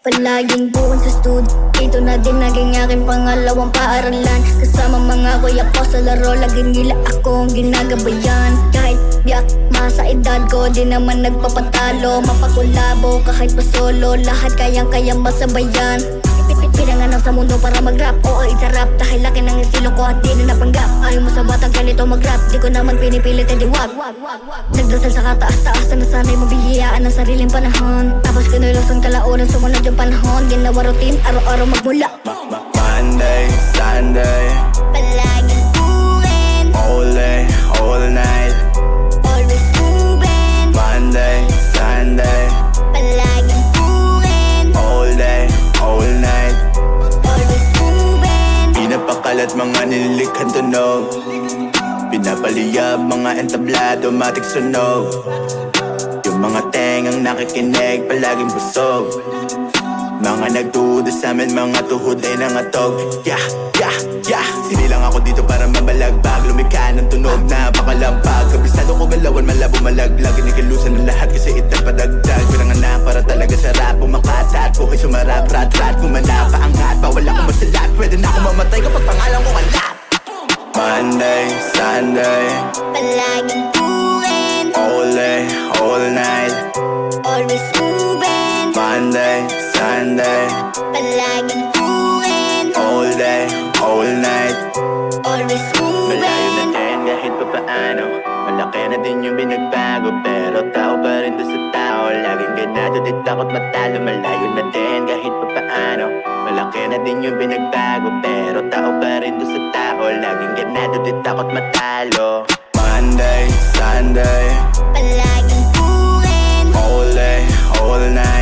Palaging buwan sa stud, ito na din naging aking pangalawang paaralan. Kasama mga kuya ko sa laro, lagi nila akong ginagabayan. Kahit di akma sa edad ko, di naman nagpapatalo. Mapakulabo kahit pa solo, lahat kayang-kayang masabayan. Pinanganak sa mundo para mag-rap, oo itarap. Dahil laki ng estilo ko at di na napanggap. Ayaw mo sa batang ganito mag-rap, di ko naman pinipilit edi wag. Nagdasal sa kataas-taas na sana'y mabihiyaan ng sariling panahon. Tapos kinulusong kalaunan, sumunod yung panahon. Ginawa routine, araw-araw magmula. Monday, Sunday, Palaging buwin, all day, all night. always moving. Monday, Sunday, Palaging buwin, all day, all night. always moving. Pinapakalat mga nililikhang tunog, pinapaliyab mga entablado, matik sunog. Yung mga tengang nakikinig, palaging busog. Mga nagduda sa amin, mga tuhod ay nangatog. Yeah, yeah, yeah. Sinilang ako dito para mabalagbag, lumikha ng tunog, napakalampag. Kabisado ko galawan, malabo malaglag, inikilusan ng lahat kasi itang padagdag. Pinanganak para talaga sa rap, umakatat, buhay sumarap, rat-rat. Kumana paangat, bawal ako masalat, pwede na ako mamatay kapag pangalan ko kalat. Monday, Sunday, Palaging buwin, all day, all night. always moving. Monday, Sunday, Palaging buwin, all day, all night. always Malayo na moving. din kahit pa paano, malaki na din yung binagbago, pero tao pa rin doon sa tao. Laging ganado, di takot matalo. Malayo na din kahit pa paano, malaki na din yung binagbago, pero tao pa rin doon sa tao. Laging ganado, di takot matalo. Monday, Sunday, Palaging buwin, all day, all night.